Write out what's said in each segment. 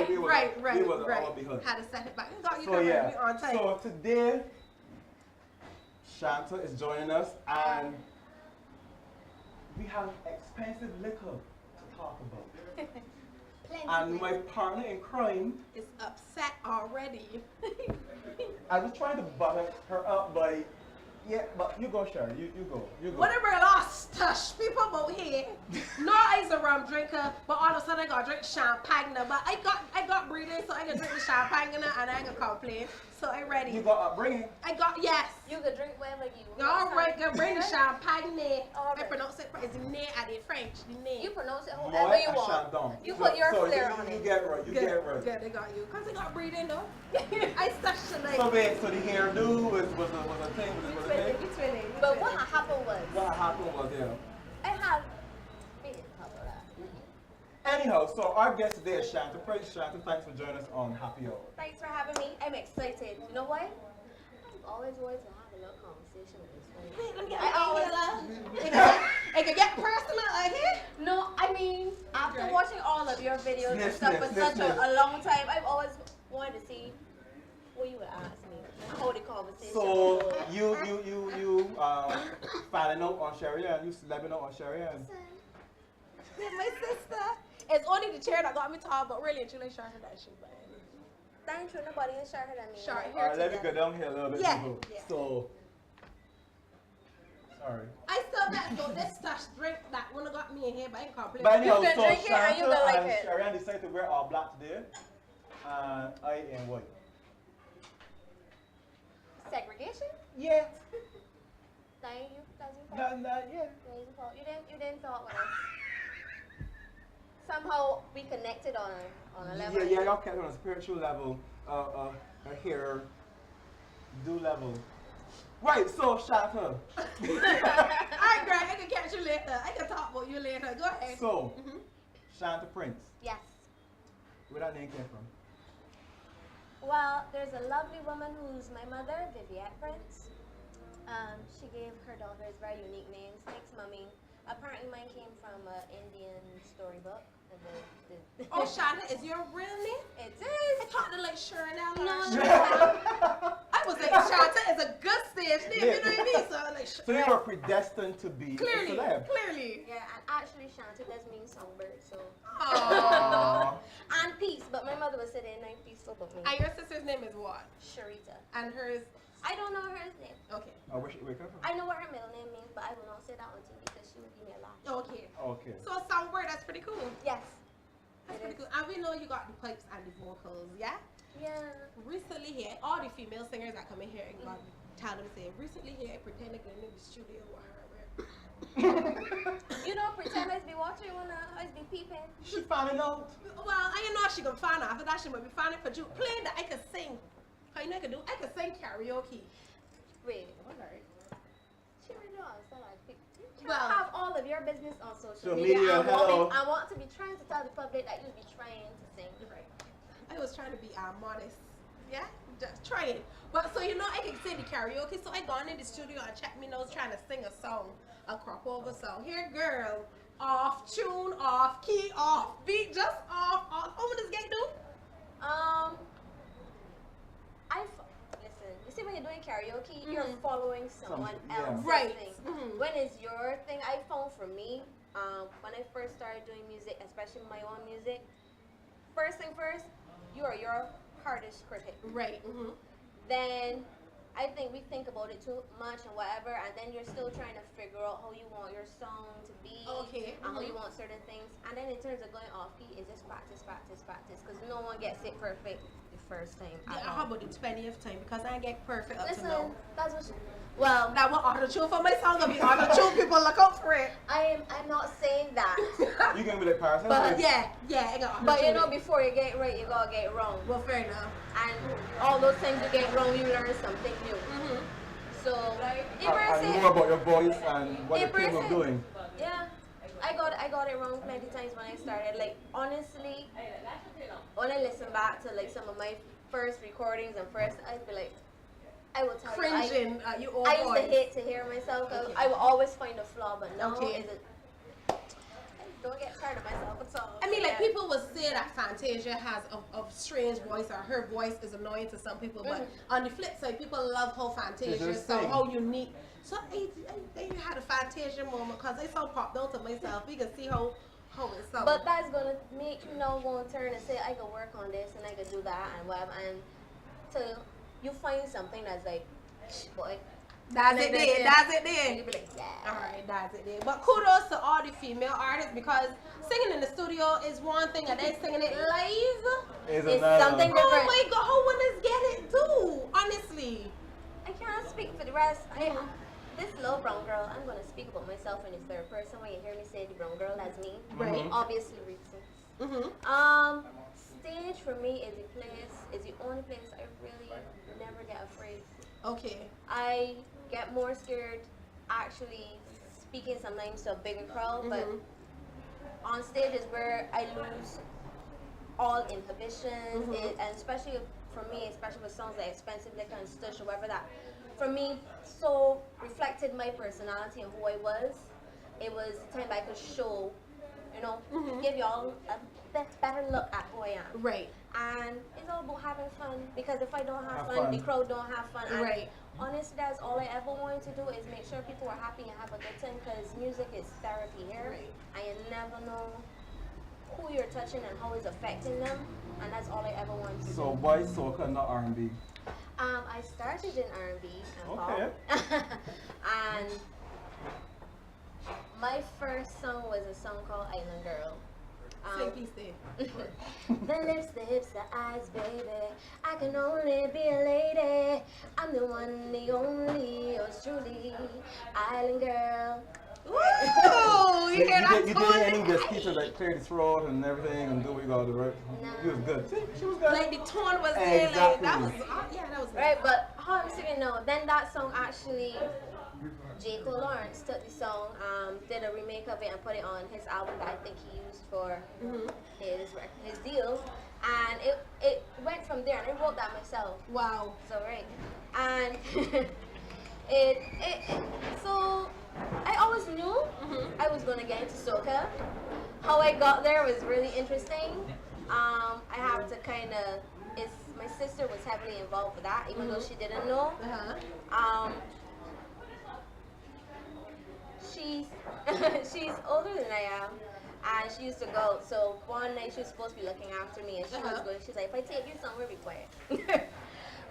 we was all behind. Had to set it back. Got you So covered. yeah, We on time. so today, Shanta is joining us, and we have expensive liquor to talk about. And my partner in crime is upset already. I was trying to butter her up by, yeah, but you go, Sherry. You go. Whatever lost touch people out here. No, I's a rum drinker, but all of a sudden I got to drink champagne now. But I got breathing, so I can drink the champagne now, and I ain't gonna complain. So I ready. You got upbringing? I got, yes. You could drink whatever you want. All right, go bring the champagne there. All I right. pronounce it as the name at the French. The name. You pronounce it however you want. You put your flair on it. You get it right. You get it right. Good, they got you. Because they got breathing though. I specialize. So the hairdo was a thing. Was a thing. We twinning. But what happened was. What happened was there. I have. We didn't cover that. Anyhow, so our guest today is Shanti. Praise Shanti. Thanks for joining us on Happy Hour. Thanks for having me. I'm excited. You know why? I've always wanted to have a little conversation with this friend. It can get personal here. No, I mean, after watching all of your videos and stuff for such a long time, I've always wanted to see what you would ask me. Hold the conversation. So you finding out on Sharia, you slapping out on Sharia. My sister. It's only the chair that got me tall, but really and truly shorter than she. But that ain't true. Nobody is shorter than me. Short All right, let me go down here a little bit. Yeah. So, sorry. I still got this stash drink that one got me in here, but I ain't complaining. But anyhow, you can so drink it and you can like it. Sharia decided to wear all black today, and I am white. Segregation? Yeah. That ain't you. That's your fault. Yeah. You didn't thought with us. Somehow we connected on a level. Yeah, y'all kept on a spiritual level, a hair do level. Right, so Shanta. Alright, girl, I can catch you later. I can talk about you later. Go ahead. So, Shanta Prince. Yes. Where that name came from? Well, there's a lovely woman who's my mother, Viviette Prince. She gave her daughters very unique names. Thanks, Mommy. Apparently mine came from an Indian storybook. Oh, Shanta is your real name? It I is. talked to like Chanel. No. I was like, Shanta is a good stage name, you know what I mean? So, like, So you were predestined to be a celeb. Clearly. Yeah, and actually Shanti does mean songbird, so. Aww. And peace, but my mother was sitting nice peaceful but me. And your sister's name is what? Sharita. And hers? I don't know her name. Okay. Oh, where come from? I know what her middle name means, but I will not say that one to you because she would give me a laugh. Okay. Okay. So a songbird, that's pretty cool. Yes. That's pretty cool. And we know you got the pipes and the vocals, yeah? Yeah. Recently here, all the female singers that come in here and tell them say, recently here, I pretend to go in the studio with her. You don't pretend I be watching when I be peeping. She finding out. Well, I didn't know she gonna find out. After that, she might be finding for you. Playing that I can sing. How you know I can do? I can sing karaoke. Wait. Alright. She really does. You Well, have all of your business on social media, hello. I want to be trying to tell the public that you be trying to sing. right. I was trying to be modest. Yeah? Just trying. But so you know I can sing the karaoke, so I gone in the studio and checked me nose trying to sing a song, a crop over song. Here girl, off tune, off key, off beat, just off. What does this guy do? Listen, you see when you're doing karaoke, you're following someone else's Right. thing. When it's your thing, I found for me, when I first started doing music, especially my own music, first thing first, you are your hardest critic. Right. Then I think we think about it too much and whatever, and then you're still trying to figure out how you want your song to be, and how you want certain things. And then in terms of going off key, is just practice, because no one gets it perfect the first time. Yeah, how about the 20th time? Because I ain't get perfect up to Listen, now. that's what. Well, That one auto-tune for my song gonna be auto-tune. People look out for it. I'm not saying that. You gonna be like Parasite? But Yeah, I got auto-tune. But you know, before you get it right, you gotta get it wrong. Well, fair enough. And all those things you get wrong, you learn something new. So, and more about your voice and what you're capable of doing. Yeah, I got it wrong plenty times when I started. Like honestly, when I listen back to like some of my first recordings and I'd be like, I will tell Cringing you, at your own I used voice. to hate to hear myself. I will always find a flaw, but now is it. Don't get tired of myself at all. I I mean, like people would say that Fantasia has a strange voice or her voice is annoying to some people, but on the flip side, people love how Fantasia sound, how unique. So I had a Fantasia moment because they sound popped out to myself. We can see how it sounds. But that's gonna make you know go and turn and say I can work on this and I can do that and whatever, and till you find something that's like, boy. That's it then. That's it then. You be like, yeah. Alright, that's it then. But kudos to all the female artists because singing in the studio is one thing and then singing it live is something different. Oh my god, how would get it too? Honestly. I can't speak for the rest. This little brown girl, I'm gonna speak about myself in the third person. When you hear me say the brown girl, that's me. Right. Obviously reasons. Stage for me is the only place I really never get afraid. Okay. I get more scared actually speaking sometimes to a bigger crowd, but on stage is where I lose all inhibitions, and especially for me, especially with songs like Expensive Liquor and Stush or whatever that, for me, so reflected my personality and who I was. It was the time I could show, you know, give y'all a better look at who I am. Right. And it's all about having fun, because if I don't have fun, the crowd don't have fun. And right. Honestly, that's all I ever wanted to do is make sure people are happy and have a good time, because music is therapy here. Right. And you never know who you're touching and how it's affecting them, and that's all I ever wanted to do. So why soca, not R&B? I started in R&B and pop. And my first song was a song called Island Girl. The lips, the hips, the eyes, baby. I can only be a lady. I'm the one, the only, yours truly, Island Girl. Woo! You hear that? You did any of the speeches like clear the throat and everything and do what you gotta do, right? No. You was good. See, she was good. Like the tone was there, like that was that was right. But how I'm singing now, then that song actually, J. Cole Lawrence took the song, did a remake of it and put it on his album that I think he used for his deal, and it went from there. And I wrote that myself. Wow. So right, and so I always knew I was gonna get into soca. How I got there was really interesting. I have to kind of. My sister was heavily involved with that, even though she didn't know. She's older than I am, and she used to go. So one night she was supposed to be looking after me, and she was going. She's like, "If I take you somewhere, be quiet." Don't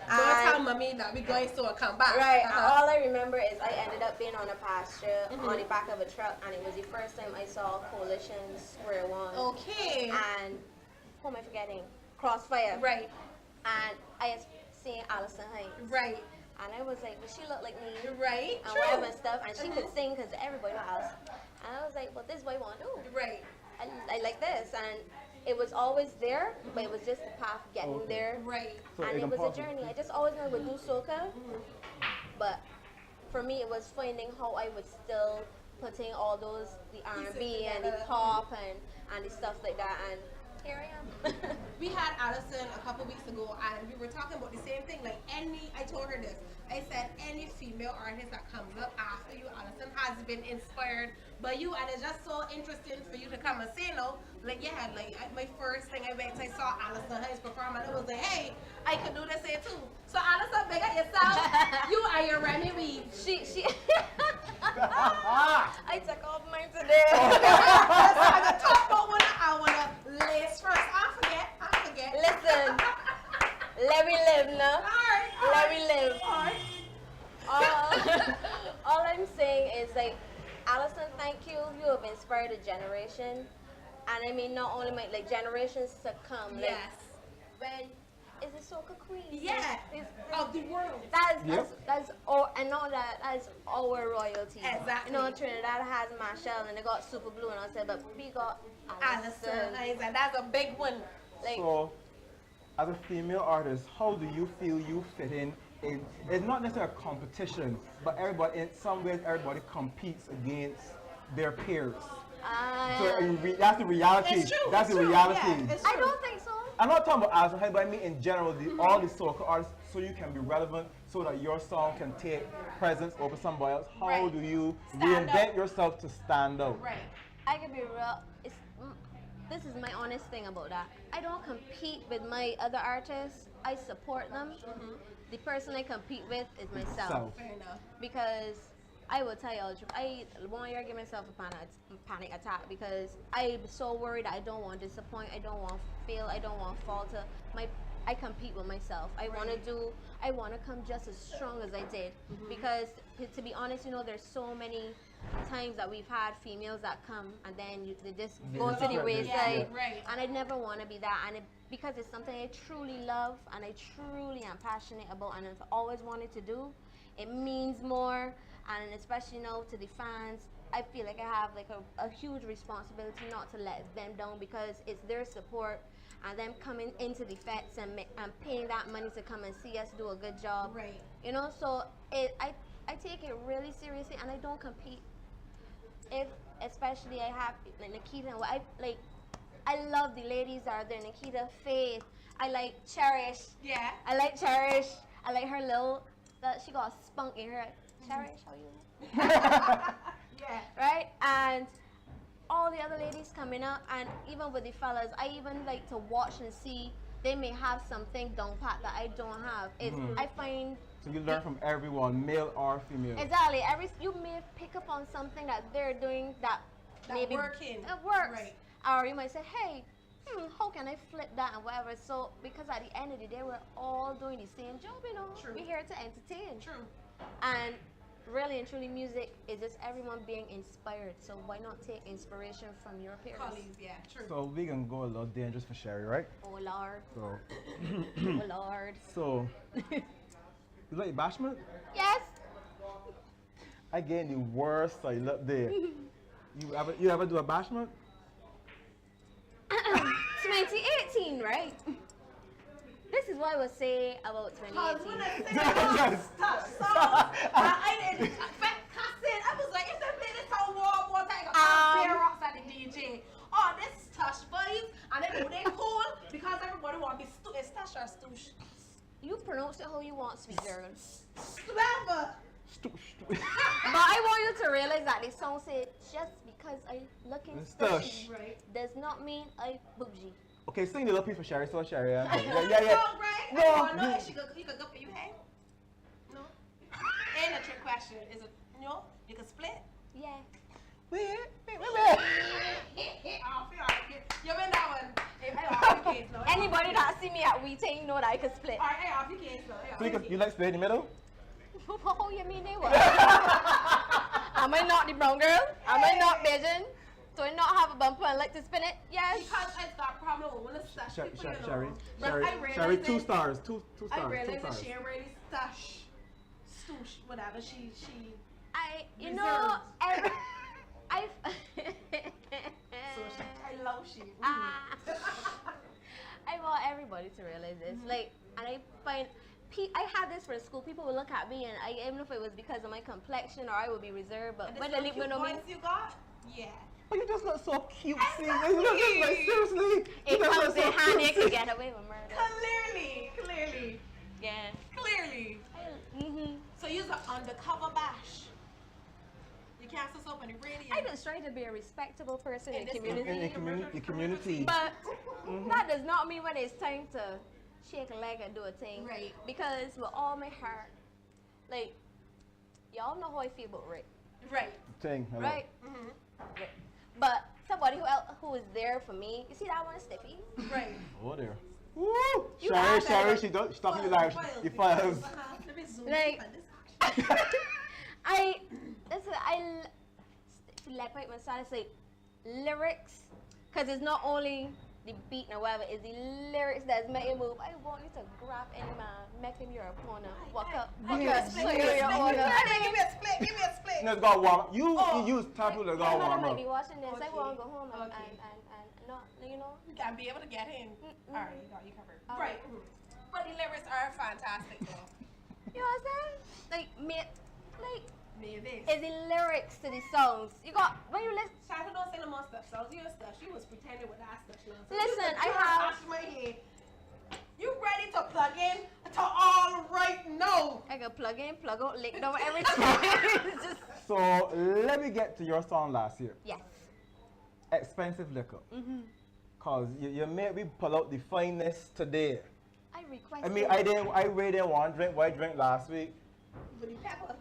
tell mommy that we're going so I'll come back. Right. All I remember is I ended up being on a pasture on the back of a truck, and it was the first time I saw Coalition Square One. Okay. And who am I forgetting? Crossfire. Right. And I had seen Allison Heights. Right. And I was like, well, she looked like me. Right. And whatever and stuff. And she could sing because everybody knows. And I was like, well, this is what I want to do. Right. I like this. And it was always there, but it was just the path getting there. Right. So and it was a journey. I just always wanted to do soca. But for me, it was finding how I would still put in all those, the R&B and the pop and the stuff like that. And here I am. We had Allison a couple weeks ago, and we were talking about the same thing. Like I told her this. I said any female artist that comes up after you, Allison, has been inspired by you, and it's just so interesting for you to come and say no. Like my first thing I went, I saw Allison Hayes perform, and I was like, hey, I could do this here too. So Allison, big up yourself. You are your Remy Weed. She. I took off mine today. I got talk about one. I wanna list first. I forget. Listen, let me live now. Alright. Let me live. All I'm saying is, like, Allison, thank you. You have inspired a generation, and I mean not only like generations to come. Like, Yes. When is the soca queen? Yeah. Of the world. That's all, and know that is our royalty. Exactly. You know, Trinidad has Marshall and they got Super Blue and all that, but we got Allison. And that's a big one. Like, so, as a female artist, how do you feel you fit in? It's not necessarily a competition, but everybody, in some ways, everybody competes against their peers. So that's the reality. It's true. That's it's the true. reality. Yeah, it's true. I don't think so. I'm not talking about Allison Hayes, but I mean in general, all the soca artists, so you can be relevant, so that your song can take presence over somebody else. How do you reinvent yourself to stand out? Right. I can be real. this is my honest thing about that. I don't compete with my other artists. I support them. The person I compete with is myself. Fair enough. Because I will tell you all the truth. I 1 year give myself a panic attack because I'm so worried that I don't want to disappoint. I don't want to fail. I don't want to falter. I compete with myself. I want to come just as strong as I did. Because to be honest, you know, there's so many times that we've had females that come and then they just go to the wayside. And I never want to be that. And because it's something I truly love and I truly am passionate about and I've always wanted to do, it means more. And especially, you know, to the fans, I feel like I have like a huge responsibility not to let them down because it's their support and them coming into the fets and paying that money to come and see us do a good job. Right. You know, so I take it really seriously and I don't compete. If especially I have like Nikita and I love the ladies that are there. Nikita, Faith, I like Cherish. Yeah. I like Cherish. I like her little that she got a spunk in her. Cherish, how you? Yeah. Right? And all the other ladies coming up and even with the fellas, I even like to watch and see they may have something down pat that I don't have. I find so you learn from everyone, male or female. exactly. You may pick up on something that they're doing that maybe working. It works. Right. Or you might say, hey, how can I flip that and whatever. So because at the end of the day we're all doing the same job, you know. True. We're here to entertain. True. And really and truly music is just everyone being inspired. So why not take inspiration from your peers? Colleagues, yeah, true. So we can go a little dangerous for Sherry, right? Oh Lord. So Oh Lord. so you like bashment? Yes. I get the worst side up there. You ever do a bashment? 2018, right? This is what I would say about 2018. When I say that song, I didn't I was like, if they play this song one more time, I got rocks at the DJ. Oh, this Tush vibes, and then they cool because everybody want to be it's Tush or Stoosh. You pronounce it how you want, sweet girl. Whatever. But I want you to realize that the song said just because I looking stushy right. does not mean I bougie. Okay, sing the little piece for Sherry, so Sherry. Yeah. Right? No, No, you could go for you, hey? No? Ain't a trick question. Is it, you can split? Yeah. You win that one. Hey, Anybody that see me at Weeting know that I can split. Alright, hey, off your case, though. You like split in the middle? How you mean they were? Am I not the brown girl? Am I not Bajan? Do I not have a bumper and like to spin it? Yes. Because I got problem with one of the stash people, Sherry, 2 stars, two stars. I realized 2 that stars. she really stash, stoosh, whatever she. You know, I love she. I want everybody to realize this. Like, and I find I had this for school. People would look at me, and I even if it was because of my complexion or I would be reserved, but when they look at me, you got, yeah. Oh, you just look so cute, exactly. You look just like, seriously. It comes in handy to get away with murder. Clearly. Yeah. Clearly. So you're an undercover bash. You can't just open the radio. I just try to be a respectable person in the community. In the community. But that does not mean when it's time to shake a leg and do a thing. Right. Because with all my heart, like, y'all know how I feel about Rick. Right. Thing. Right? Right. But somebody who is there for me, you see that one, Stiffy? Right. Oh, there. Woo! Sherry, she's talking to live. You files. Like, like my son say lyrics, because it's not only the beat and whatever, it's the lyrics that's make you move. I want you to grab any man, make him your opponent, walk up, Give me a split. No, it's got warm. You use tapu to go My warm might up. be watching this. I Okay. want to go home and Okay. not, you know. You gotta be able to get in. Alright, you covered. All Right. right. But the lyrics are fantastic though. You know what I'm saying? Like, Maybe. it's the lyrics to the songs. You got, when you listen, Shanti don't say no more stuff. So your stuff. She was pretending with that stuff. Listen, I have- my head. You ready to plug in to all right now? I can plug in, plug out, lick down every time. It's just, So let me get to your song last year. yes. Expensive Liquor. Cause you made me pull out the finest today. I requested. I mean, I really didn't want to drink what I drank last week. With the pepper.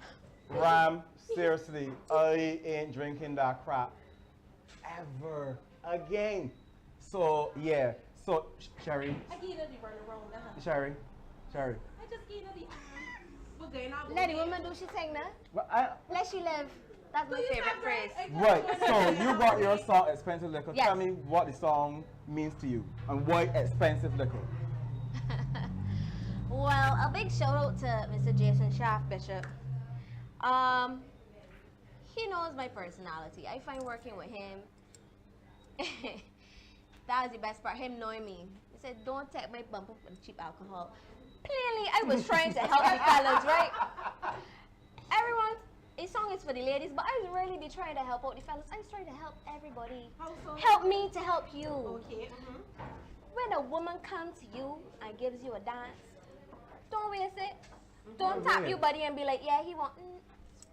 Ram, seriously, I ain't drinking that crap ever again. So yeah, so Sherry. I gave her the run around now. Sherry. I just gave her the we're going out. Let the woman do she thing now. Well, Let she live. That's my favorite phrase. right, so you got your song Expensive Liquor. Yes. Tell me what the song means to you and why Expensive Liquor. Well, a big shout out to Mr. Jason Shaft Bishop. He knows my personality. I find working with him, that was the best part, him knowing me. He said, don't take my bumper for the cheap alcohol. Plainly, I was trying to help the fellas, right? Everyone, a song is for the ladies, but I was really be trying to help out the fellas. I was trying to help everybody. Help me to help you. Okay. When a woman comes to you and gives you a dance, don't waste it. Don't tap your buddy and be like, yeah, he want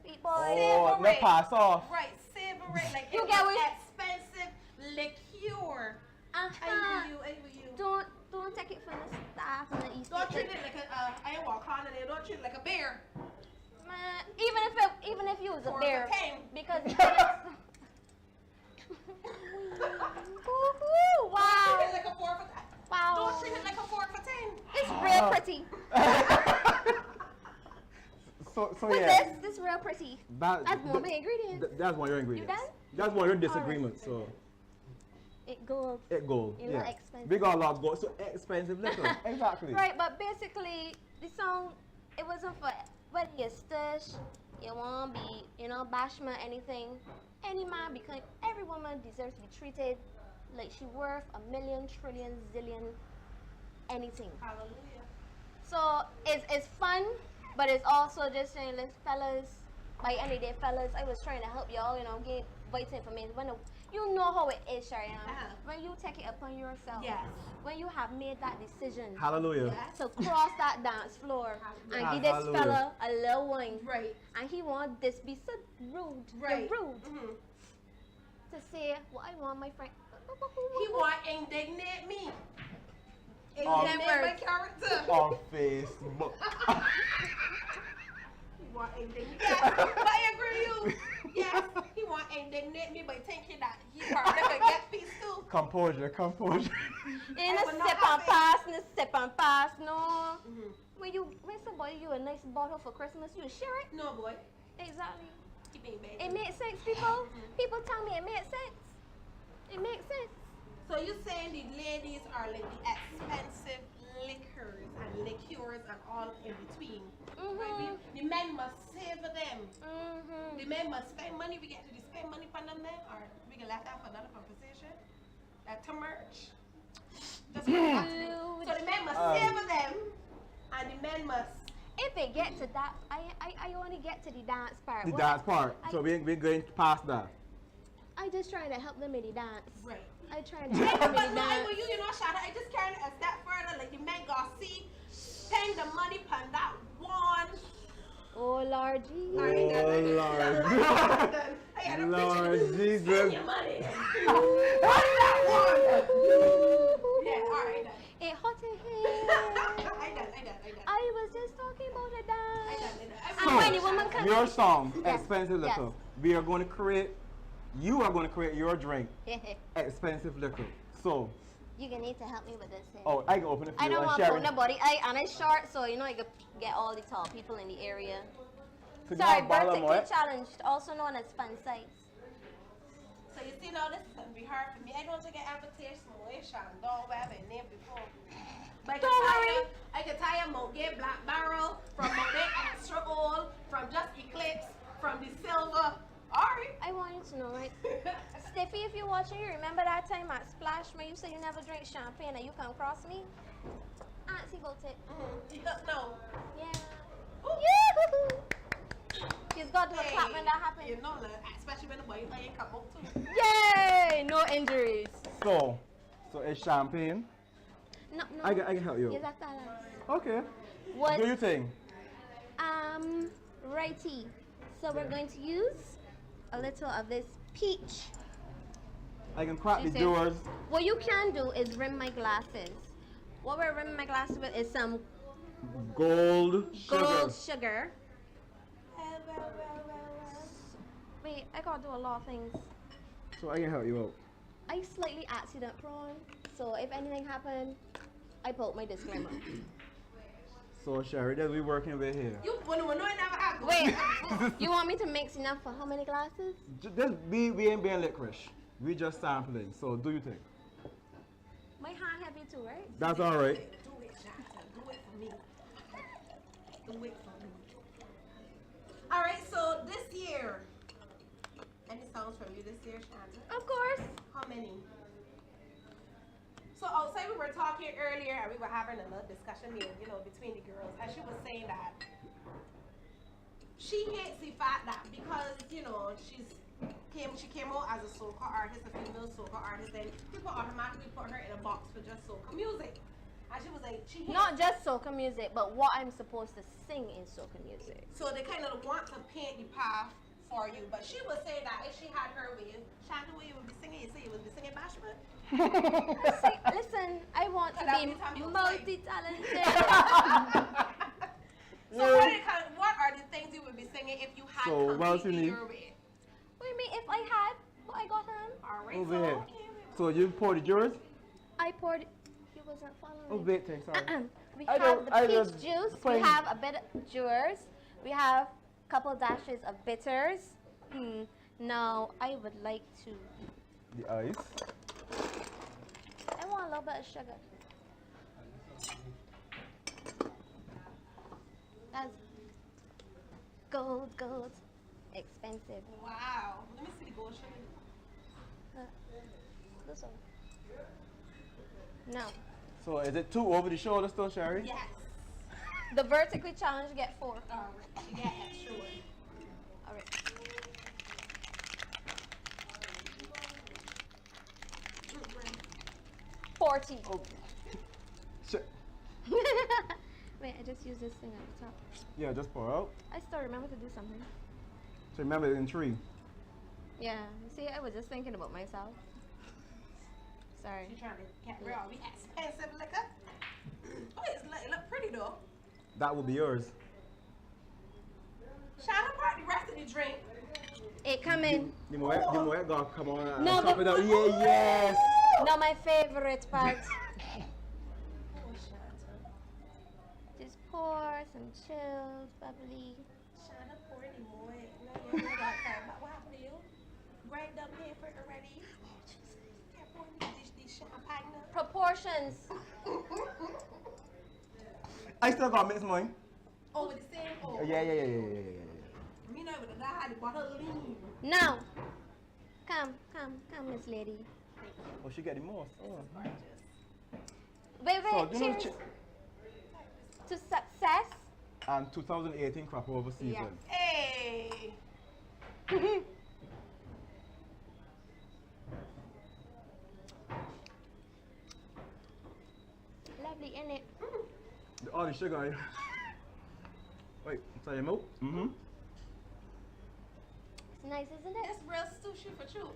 sweet boy. Oh, no pass off. Right, savor it like You it get was what- expensive liqueur. Uh-huh. I with you. Don't take it from the staff and the East. Don't treat it like a I ain't walk on it. Don't treat it like a beer. Man, even if you was a Or bear, a king. because Woo-hoo, Don't wow, treat it like a 4 for wow, Don't treat it like a 4 for 10. it's real pretty. So With yeah. this real pretty. That, That's one of my ingredients. That's one of your ingredients. done? That's one of your disagreements. So It goes. it gold. You know, expensive. We got a lot of gold. So expensive liquor. Exactly. Right, but basically, the song, it wasn't for whether you're stush, you want to be, bashma, anything. Any man, because every woman deserves to be treated like she worth a million, trillion, zillion, anything. Hallelujah. So it's fun, but it's also just saying, let's fellas, by any day, fellas, I was trying to help y'all, get vital information. You know how it is, Shariam. When you take it upon yourself. Yes. When you have made that decision. Hallelujah. Yes. To cross that dance floor and give this Hallelujah. fella a little wine. Right. And he want this be so rude. Right. Rude. Mhm. To say what I want my friend. He want indignate me. On- Indignate my character. On Facebook. He want indignate. Yes, but I agree with you. Yes, he want indignate me by thinking that he probably could get peace too. Composure. In a I will not sip have and it. pass, in a sip and pass. No. Mhm. When somebody you a nice bottle for Christmas, you share it. No boy, Exactly. he being bad. It makes sense, people. People tell me it makes sense. It makes sense. So you saying the ladies are like the expensive liquors and liqueurs and all in between. Right? The men must savor them. The men must spend money. We get to spend money on them then, or we can left that for another conversation. That to merch. Just so the men must savor them, and the men must. If it get to that, I only get to the dance part. The What dance part. I- So we're going past that. I just trying to help them in the dance. Right. I trying to help them in But the no, dance. with you know, Shada, I just carry it a step further. Like the men got see, spend the money on that one. Oh Lord Jesus. Oh, I got a Lord picture. Jesus. Spend your money. What's that one? Yeah, all right. It hot in here. I done. I was just talking about a dance. So, And when the woman comes, your song, Yes, Expensive yes. Liquor. We are going to create, you are going to create your drink, Expensive Liquor. So, you're gonna need to help me with this. oh, I can open it for I you don't and want to share put it. nobody. And it's short, so I can get all the tall people in the area. Could you Sorry, have a bottle of birthday what? challenge, also known as fun sites. So you see now this is gonna be hard for me. I don't take an invitation from Shada. Don't have a name before. But Don't worry. I can tell you Moget Black Barrel, from Moget Extra Old, from Just Eclipse, from the Silver. Alright. I want you to know, right? Stiffy, if you're watching, you remember that time at Splash where you said you never drink champagne and you come across me? Auntie about it. No. Yeah. Ooh. Yahoo! He's got to clap when that happens. You know, like, especially when the boy ain't come out too. Yay! No injuries. So it's champagne. No. I can help you. Yes, that's all. Okay. What? Do you think? Righty. So we're going to use a little of this peach. I can crack She the said- doors. What you can do is rim my glasses. What we're rimming my glasses with is some Gold gold sugar. sugar. Well. Wait, I gotta do a lot of things. So I can help you out. I slightly accident prone, so if anything happened, I put my disclaimer. So Sherry, that we working with here. You wanna know it never happened. Wait, you want me to mix enough for how many glasses? We ain't being licorice. We just sampling. So do you think? My hand heavy too, right? That's all right. Do it, Shanti. Do it for me. Do it for me. All right, so this year, any songs from you this year, Shanti? Of course. How many? So outside we were talking earlier and we were having a little discussion here, between the girls, and she was saying that she hates the fact that because, she came out as a soca artist, a female soca artist, and people automatically put her in a box for just soca music. And she was like, she hates Not just soca music, but what I'm supposed to sing in soca music. So they kind of want to paint the path for you. But she was saying that if she had her way, Shanti, what you would be singing? You say you would be singing bashment? Listen, I want to That be every time you multi-talented. So what are the things you would be singing if you had So, what else you completely need? your way? What do you mean if I had what I got on? All right, Over so here. okay. So you poured the yours? I poured. You wasn't following. Oh, wait, thanks. Sorry. We I have don't- I the peach just juice. We plain- have a bit of yours. We have a couple dashes of bitters. Now I would like to. The ice. I want a little bit of sugar. That's gold, expensive. Wow. Let me see the gold sugar. This one. No. So is it two over the shoulder still, Sherry? Yes. The vertically challenged get 4. All right. You got extra one. All right. 40. Oh. Wait, I just used this thing at the top. Yeah, just pour out. I still remember to do something. So remember in 3. Yeah. See, I was just thinking about myself. Sorry. She trying to get rid of the expensive liquor. Oh, it look pretty though. That will be yours. Shout out the rest of the drink. It come in. The more it go, come on. No, top but- it up. Yeah, yes. No, my favorite part. Oh, Shanta. Just pour some chilled, bubbly. Shanta pour any more. No, you got that. But what happened to you? Greg done paid for it already. Can't pour these champagne now. Proportions. I still got mixed mine. Oh, with the same. Oh, Yeah. Me know with the die, the bottle lean. Now, come, Miss Lady. Oh, she got the most. Oh. Wait, So, do you know cheers to success. and 2018 crop over season. Yeah. Hey. Lovely, innit? All the sugar. Wait, say your milk? Mm-hmm. It's nice, isn't it? It's real sushi for you.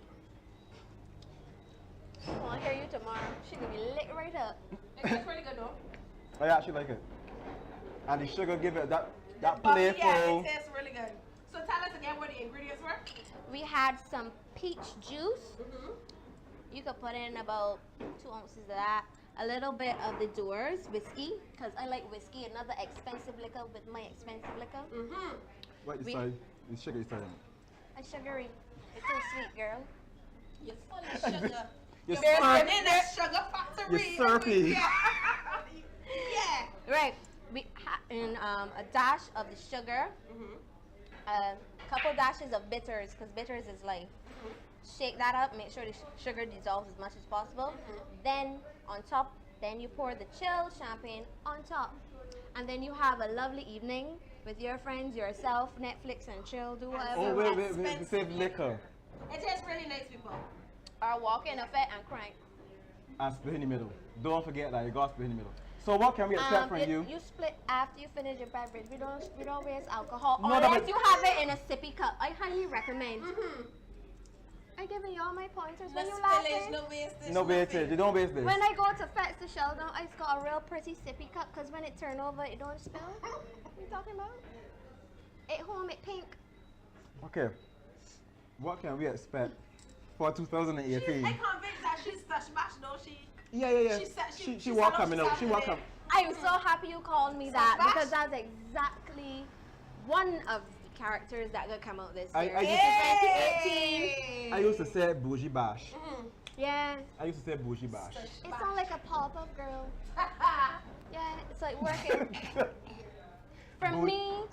I'll hear you tomorrow. She gonna be lit right up. It's pretty good though. I actually like it. And the sugar give it that Yeah, playful. it tastes really good. So tell us again what the ingredients were. We had some peach juice. Mm-hmm. You could put in about 2 ounces of that. A little bit of the Doors whiskey, because I like whiskey. Another expensive liquor with my expensive liquor. Mm-hmm. What We- you say? The sugar you say. A sugary. It's so sweet, girl. You're full of sugar. You're You're slurp- in a sugar factory. You're slurpy. Yeah. Yeah. Right. We in a dash of the sugar, Mm-hmm. a couple dashes of bitters, because bitters is life. Shake that up. Make sure the sugar dissolves as much as possible. Then on top, then you pour the chilled champagne on top, and then you have a lovely evening with your friends, yourself, Netflix and chill, do whatever. Oh, wait. We Expensive save liquor. It tastes really nice, people. Or walk in a fit and crank. And split in the middle. Don't forget that you got to split in the middle. So what can we expect from you? You split after you finish your beverage. We don't waste alcohol No, no, unless but- you have it in a sippy cup. I highly recommend. Mm-hmm. I giving you all my pointers when No you spillage, laughing. no wastage. No wastage. You don't waste this. When I go to fetch the shell down, I just got a real pretty sippy cup because when it turn over, it don't spill. What you talking about? It home, it pink. Okay. What can we expect for 2018? I convinced that she's such much, don't she? Yeah. She walk coming out. She walk coming. I am so happy you called me that because that's exactly one of the characters that gonna come out this year. 2018. I used to say bougie bash. Yeah. I used to say bougie bash. It sounds like a pop-up girl. Yeah, it's like working. For me,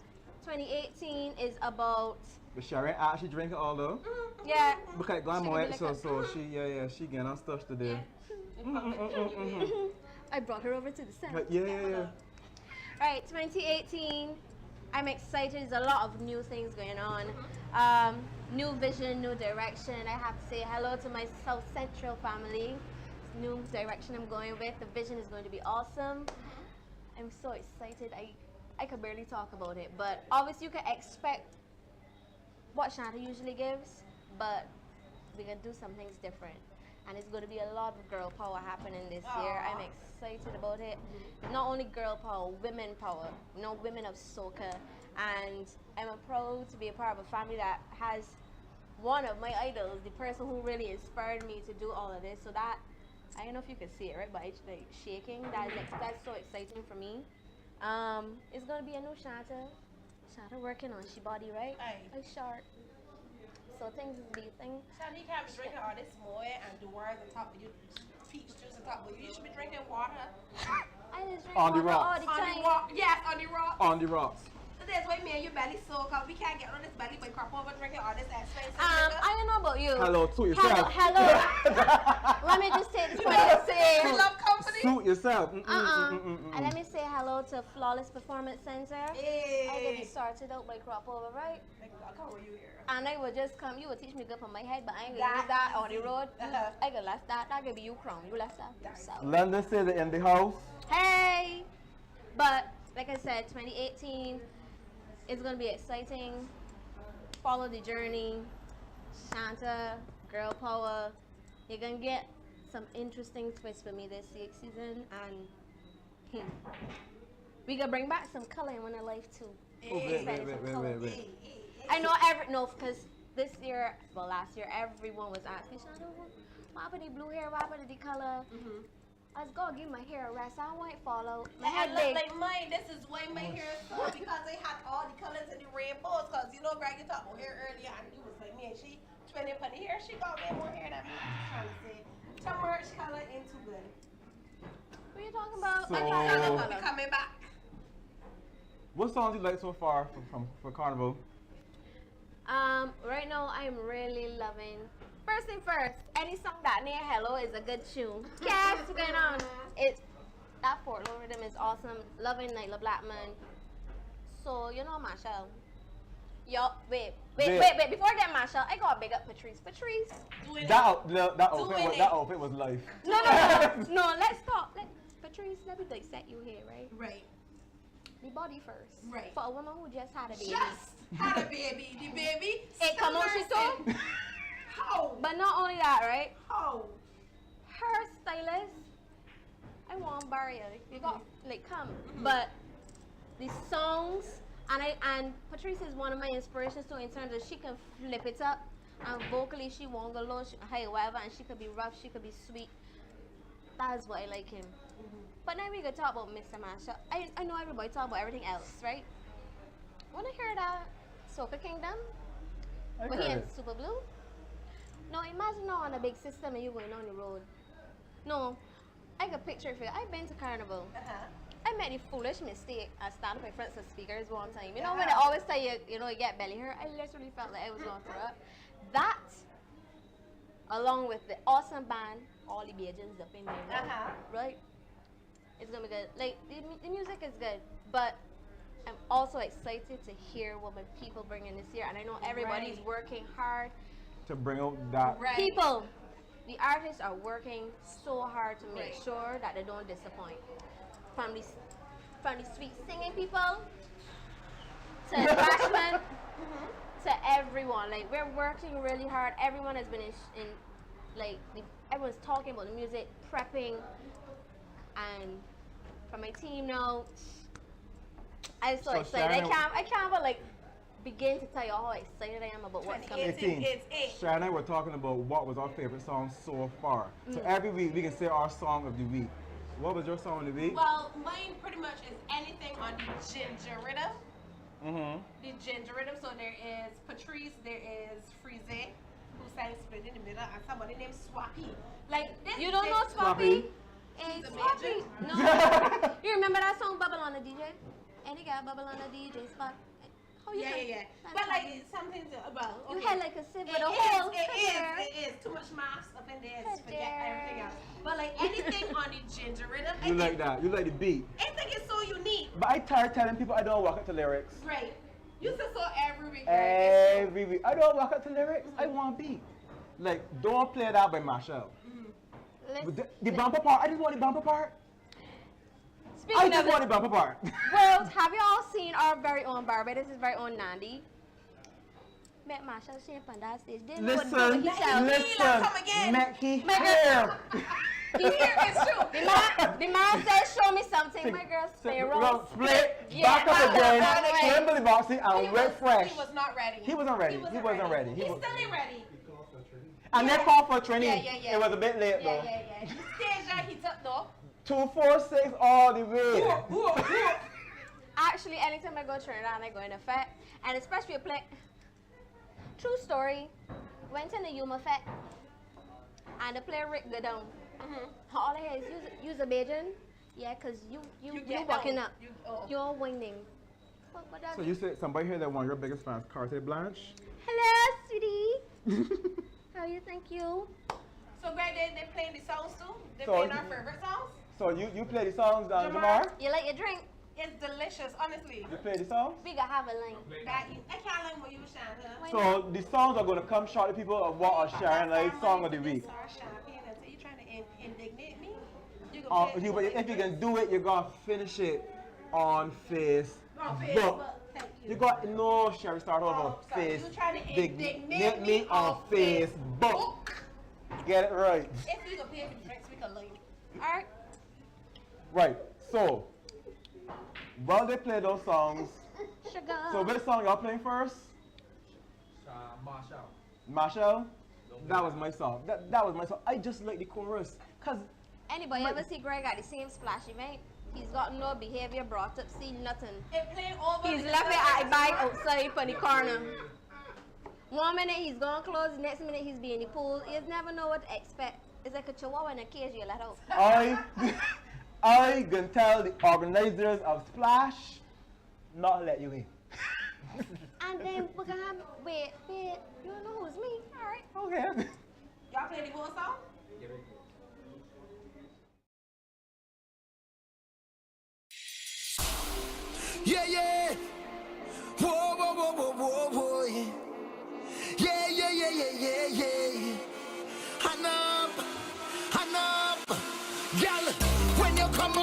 2018 is about. But Sharon actually drinking all though. Yeah. Because grandma so she getting on stuff today. I brought her over to the set. But yeah. Right, 2018. I'm excited. There's a lot of new things going on. New vision, new direction. I have to say hello to my South Central family. New direction I'm going with. The vision is going to be awesome. I'm so excited. I could barely talk about it, but obviously you can expect what Shanti usually gives, but we're gonna do some things different. And it's going to be a lot of girl power happening this year. I'm excited about it. Not only girl power, women power. You know, women of soca. And I'm proud to be a part of a family that has one of my idols, the person who really inspired me to do all of this. So that, I don't know if you can see it, right? But it's like shaking. That's so exciting for me. It's going to be a new Shanta. Shanta working on she body, right? I short. So things is the thing. Shanti, you can't be drinking all this more and the words on top of you, peach juice on top, but you should be drinking water. I just drink On the water all rocks. the On time. the rock, yes, on the rock. On the rocks. That's why me and your belly so cause we can't get on this belly by crop over drinking all this expensive I don't know about you. Hello, suit yourself. Hello. Let me just take this point to say. We love company. Suit yourself. And let me say hello to Flawless Performance Center. Hey. I get started out by crop over, right? How are you here? And I would just come, you would teach me good for my head, but I ain't gonna use that on the road. I could left that. That could be you, Crown. You left that. So. London says it in the house. Hey! But, like I said, 2018 is going to be exciting. Follow the journey. Shanta, girl power. You're going to get some interesting twists for me this season. And we going to bring back some color in Winter Life too. Oh, wait. I know because this year, well, last year, everyone was asking, Shanta, what happened to the blue hair? What happened to the color? I was gonna give my hair a rest. I won't fall out. My head big. Like mine, this is why my hair is so because they had all the colors and the rainbows. Cause you know, Greg, you talked about hair earlier, and you was like me, and she 20 up on the hair. She got way more hair than me. I'm trying to say, to merge color into good. What are you talking about? So- My color. I'll be coming back. What songs you like so far for Carnival? Right now I'm really loving. First thing first, any song that near Hello is a good tune. Yes, what's going on? That Fort Lauderdale rhythm is awesome. Loving Nyla Blackman. So you know Marshall. Yo, wait. Before I get Marshall, I gotta big up Patrice. Patrice. That outfit was life. No. Let's talk. Patrice, let me dissect you here, right? Right. The body first. Right. For a woman who just had a baby. Just had a baby. The baby. Hey, come on, she's so. How? But not only that, right? How? Her stylist, I want barrier. You got come. But the songs and Patrice is one of my inspirations too in terms of she can flip it up and vocally she won't go low, high, whatever, and she could be rough, she could be sweet. That is what I like him. But now we could talk about Mr. Marshall. I know everybody talk about everything else, right? When I heard that Soca Kingdom, when he had Super Blue. No, imagine now on a big system and you going on the road. No, I could picture it for you. I've been to Carnival. I made the foolish mistake. I stand up in front of speakers one time. You know when they always tell you, you get belly hair? I literally felt like I was going to throw up. That, along with the awesome band, all the Bajans up in there, right? It's going to be good. Like, the music is good, but I'm also excited to hear what my people bring in this year. And I know everybody's working hard. To bring out that. People, the artists are working so hard to make sure that they don't disappoint. From the sweet singing people, to the bashment, to everyone. Like, we're working really hard. Everyone has been in like, everyone's talking about the music, prepping, and for my team now, I'm so excited. I can't but like begin to tell you how excited I am about what's coming. 18. Sharon and I were talking about what was our favorite song so far. So every week we can say our song of the week. What was your song of the week? Well, mine pretty much is anything on the ginger rhythm. The ginger rhythm. So there is Patrice, there is Frize, who sang Split in the Middle, and somebody named Swappy. Like this. You don't know Swappy? Hey, Swappy. No. You remember that song, Bubble on the DJ? And he got Bubble on the DJ spot. Oh, yeah. But like something to, well, okay. You had like a sip with a whole It is. Too much mass up in there. Forget everything else. But like anything on the ginger rhythm. You like that. You like the beat. I think it's so unique. But I tired telling people I don't walk up to lyrics. Right. You say so every week. Every week. I don't walk up to lyrics. I want beat. Like, don't play that by Marshall. The bumper part. I just want the bumper part. I just want the bumper part. Well, have you all seen our very own Barbados' very own Nandi? Met Marshall Shape on that stage. Listen. Met he here. He here, it's true. The man said, show me something. My girl, split, back up again, tremble the boxing, and wet fresh. He was not ready. He wasn't ready. He still ain't ready. And they called for training. It was a bit late though. Yeah. Stage he took though. 246 all the way. Actually, anytime I go to Trinidad, I go in effect, and especially play. True story. Went in the Yuma Fest, and the player Rick go down. All I hear is use a Bajan. Yeah, cause you walking up. You're winding. So you said somebody here that one of your biggest fans, Carte Blanche. Hello, sweetie. How you? Thank you. So Greg, they playing the songs too? They playing our favorite songs? So you play the songs, Jamar? You like your drink? It's delicious, honestly. You play the songs? We gotta have a line. I can't learn what you were Shanti. So the songs are gonna come short to people of what are Sharon like song of the week. So you trying to indignate me? If you can do it, you're gonna finish it on Facebook. You got no Sherry start over Facebook. You trying to indignate me on Facebook. Get it right. If we can pay for the drinks, we can link. Alright. Right. So while they play those songs, Sugar. So which song y'all playing first? Marshall? That was my song. That was my song. I just like the chorus. Cause anybody ever see Greg at the same splash event? He's got no behavior brought up, see nothing. He's left it at a bike outside for the corner. 1 minute he's gonna close, the next minute he's being in the pool. You never know what to expect. It's like a chihuahua in a cage you let out. I can tell the organizers of Splash not let you in. And then we're gonna have, wait, you don't know who's me? Alright. Okay. Y'all play the whole song? Yeah. Whoa, yeah. Yeah. Hand up. Girl, when you come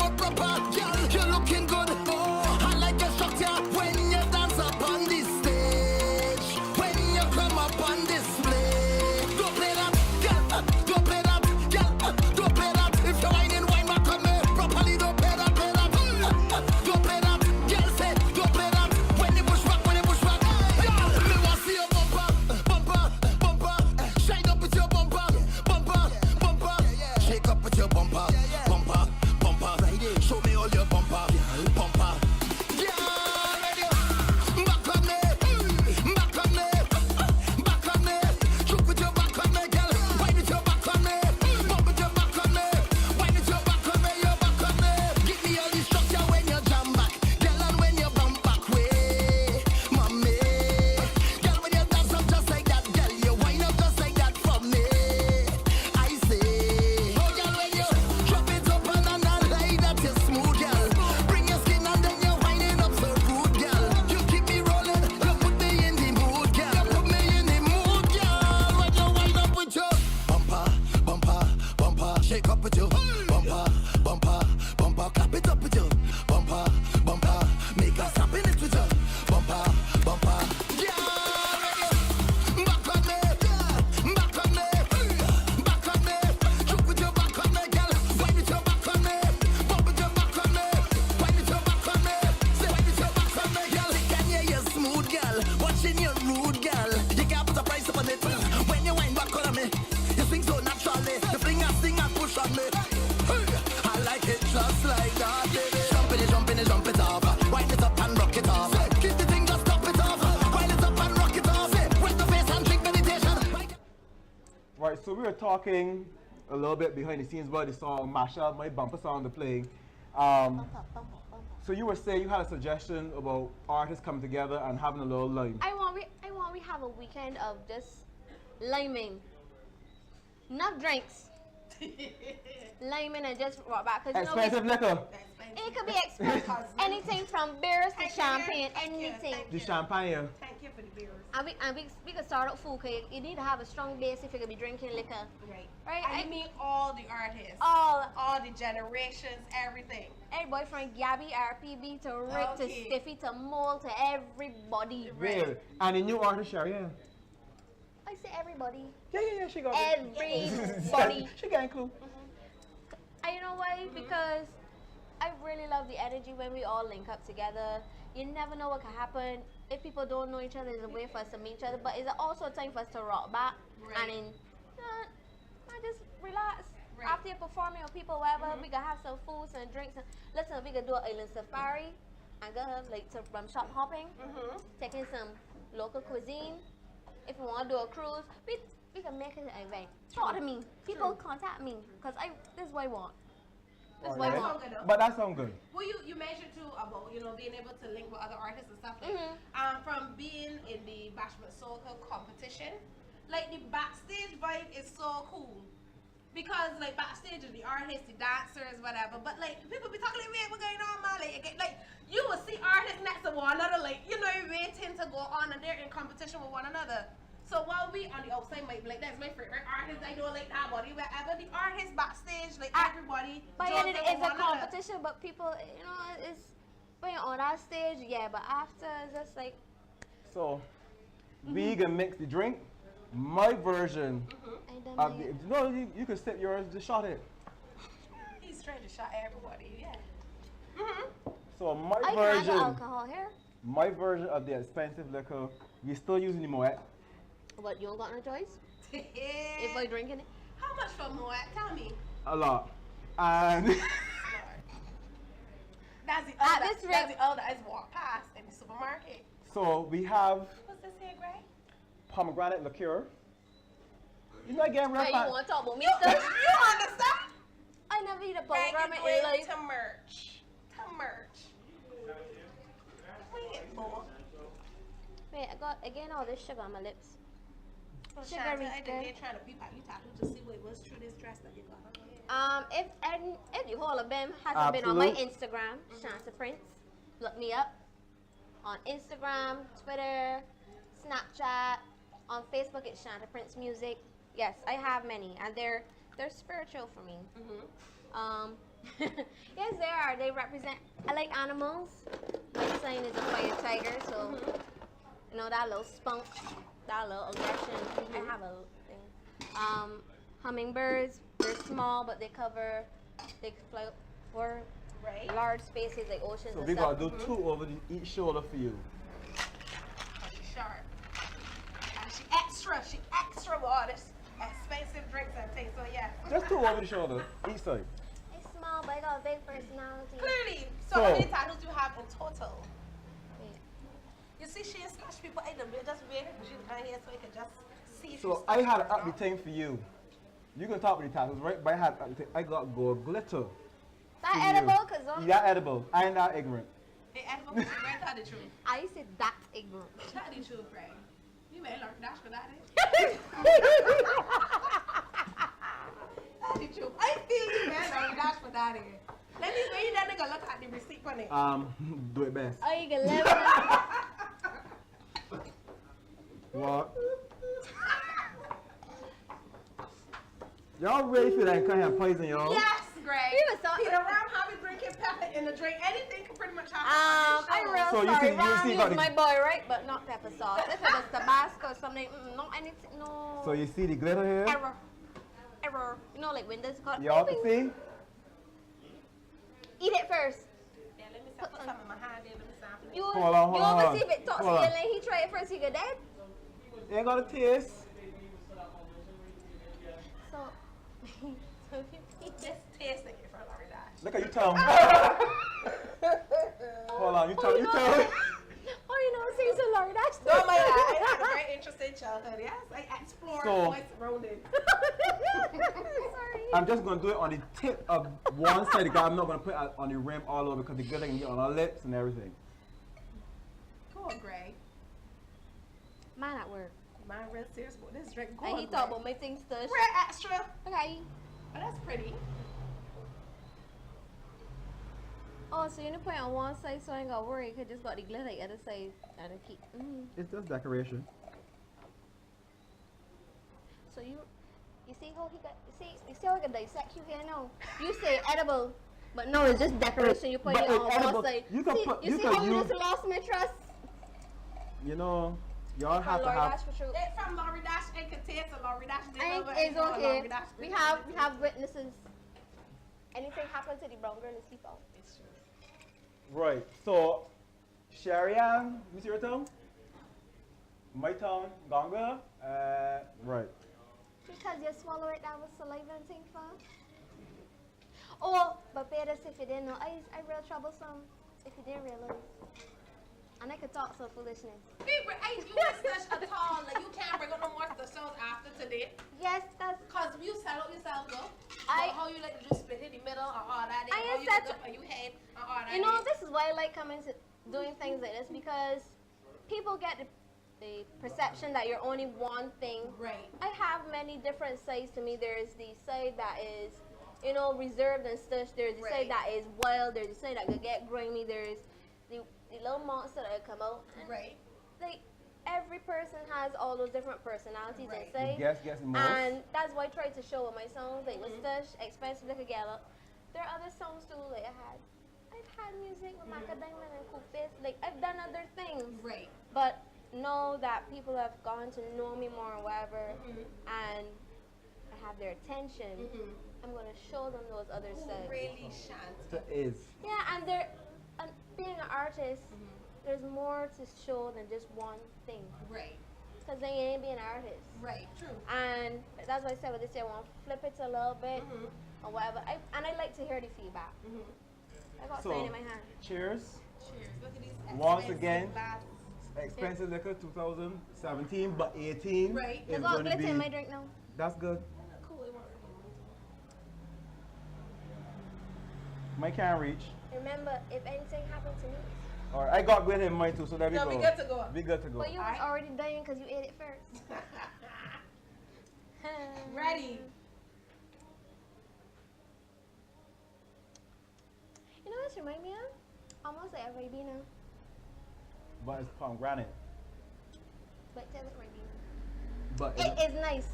out proper. Girl, you're looking good. I like your structure when you dance up on this stage. When you come up on display. Don't play that, girl. Don't play that, girl. Don't play that. If you're whining, wine back on me properly. Don't play that. Don't play that, girl. Say, don't play that. When you push back. Girl, me want see your bumper. Shine up with your bumper. Shake up with your bumper. Show me were talking a little bit behind the scenes about the song Masha, my bumper song to play. So you were saying you had a suggestion about artists coming together and having a little lime. I want we have a weekend of just liming. Enough drinks. Liming and just rock back. Expensive liquor. It could be expensive. Anything from beers to champagne, anything. The champagne. Thank you for the beers. And we could start out food, cause you need to have a strong base if you're gonna be drinking liquor. Right. Right? I mean all the artists. All the generations, everything. everybody from Gabby, RPB to Rick to Stiffy to Mole to everybody. Really? And the new artist, Charianne. I say everybody. Yeah, she got Everybody. She got included. And you know why? Because I really love the energy when we all link up together. You never know what can happen. If people don't know each other, there's a way for us to meet each other. But it's also a time for us to rock back and then I just relax. Right. After you're performing with people, whatever, we can have some foods and drinks. And listen, we can do an island safari and go like to shop hopping, taking some local cuisine. If you want to do a cruise, we can make it an event. Talk to me. People contact me because this is what I want. This is what I want. But that sounds good. Well, you mentioned too about being able to link with other artists and stuff. Like, from being in the Bashment Soca competition, like the backstage vibe is so cool. Because like backstage is the artists, the dancers, whatever. But like people be talking like, "Man, what's going on, man?" Like you will see artists next to one another, like waiting to go on, and they're in competition with one another. So while we on the outside might be like, "That's my favorite artist," I don't like that body, whatever. The artists backstage, like everybody. But it's a competition, but people, it's when you're on that stage, yeah. But after, it's just like. So, we can mix the drink. My version of the, no, you can sip yours, just shot it. He's trying to shot everybody, yeah. So my I version, can have alcohol here. my version of the expensive liquor, we still using the Moet. But you don't got no choice if I drinking it. How much for Moet? Tell me. A lot. And That's the other I just walk past in the supermarket. so we have What's this here, Gray? pomegranate liqueur. You know, again, real Hey, you fast. want to talk about me? You understand? I never eat a Greg pomegranate is in going life. to merch. Wait, boy. Wait, I got again all this sugar on my lips. So Sugar Shanti, is I good. think they're trying to peep out you tattoo to see what's through this dress that you got on. If the whole of them hasn't been on my Absolute. Instagram, Shanti Prince, look me up on Instagram, Twitter, Snapchat, on Facebook it's Shanti Prince Music. Yes, I have many, and they're spiritual for me. Yes, they are. They represent. I like animals. My sign is a fire tiger, so that little spunk, that little aggression. I have a little thing. Hummingbirds. They're small, but they fly for large spaces like oceans So and we stuff. gotta do 2 over each shoulder for you. She's sharp. And she extra with all this expensive drinks and things. So yeah. Just 2 over the shoulder, each side. It's small, but I got a big personality. Clearly. So So- how many tattoos do you have in total? Wait. You see, she inspires people. I just wait for you to come here so you can just see if So she's I had an smart or up not. the thing for you. You can talk with the tattoos, right? But I got gold glitter. That for edible, you. cause Yeah, edible. I ain't that ignorant. Hey, edible, but you might tell the truth. I said that's ignorant. Tell the truth, Greg. You may learn dash for that. Tell the truth. I feel you may learn dash for that. Let me wait that nigga look at the receipt for it. Do it best. Oh, you can live. What? Y'all ready for that kind of poison, y'all? Yes, Greg. We was so- Peter Ram have been drinking pepper in the drink. Anything can pretty much happen. I'm real So you sorry. see- you Ram see is about the- my boy, right? But not pepper sauce. If it was Tabasco or something, not anything. No. So you see the glitter here? Error. Like when this got. Y'all can see? Eat it first. Yeah, let me put some in my hand there. Let me sample it. You Hold on, hold on, you hold see if it talks to on. you, and he try it first. He go dead. You ain't got a taste. So. Just tasting it for Larry Dash. Look at you tongue. Hold on, you Oh, tongue. you You know- tongue. Oh, you know, say so Lord, that's Don't mind that. I had a very interesting childhood. Yes, I explored my surroundings. Sorry. I'm just gonna do it on the tip of one side because I'm not gonna put it on the rim all over because the glitter can get on our lips and everything. Go on, Gray. Mine at work. Mine real serious about this drink. Go And on, he thought about my things stush. Red extra. Okay. Oh, that's pretty. Oh, so you only put it on one side so I ain't gotta worry. Cause just got the glitter the other side and it keep. It's just decoration. So you see how he got? You see how I can dissect you here now? You say edible, but no, it's just decoration. You put But it it's on edible. one side. You can see, put- you you see can how you use- just lost my trust? You know, y'all have to Lord, have. that's for sure. It's from Laurie Dash. It contains a Laurie Dash. It's okay. We have witnesses. Anything happen to the brown girl, it's sleep out. It's true. Right. So, Sharian, Miss your town? My town, Ganga. Right. Because you swallow it down with saliva and things for. Oh, but better if you didn't know. I real troublesome if you didn't realize. And I could talk so foolishness. You ain't such a tall. Like, you can't bring up no more shows after today. Yes, that's. Cause you sell out yourself though. I- How you like to just split in the middle and all that. I How ain't you such look up and you head and all that. You know, this is why I like coming to doing things like this because people get the perception that you're only one thing. Right. I have many different sides to me. There's the side that is, you know, reserved and stuff. There's the Right. side that is wild. There's the side that could get grimy. There's the little monster that come out. And Right. like every person has all those different personalities Right. inside. Guess most. And that's why I tried to show with my songs, like with Stush, Expensive Liquor Gala. There are other songs too, like I've had music with Macadamia and Cool Fist, like I've done other things. Right. But know that people have gone to know me more or whatever, and I have their attention. I'm gonna show them those other sides. Really, Shanti. It is. Yeah, and being an artist, there's more to show than just one thing. Right. Cause they ain't being an artist. Right. True. And that's why I said with this year, I want to flip it a little bit or whatever. And I like to hear the feedback. I got So, something in my hand. Cheers. Cheers. Look at these. Once expensive again, glasses. Expensive liquor 2017, but 18 Right. is There's all going to glitter be. in my drink now. That's good. Cool. It won't My can't reach. Remember, if anything happened to me, All right, I got glitter in mine too, so there we No, go. we good to go. Be good to go. but you was Alright. already dying because you ate it first. Ready. You know what this remind me of? Almost like a Ribena. But it's pomegranate. But it tastes like Ribena. But It is nice.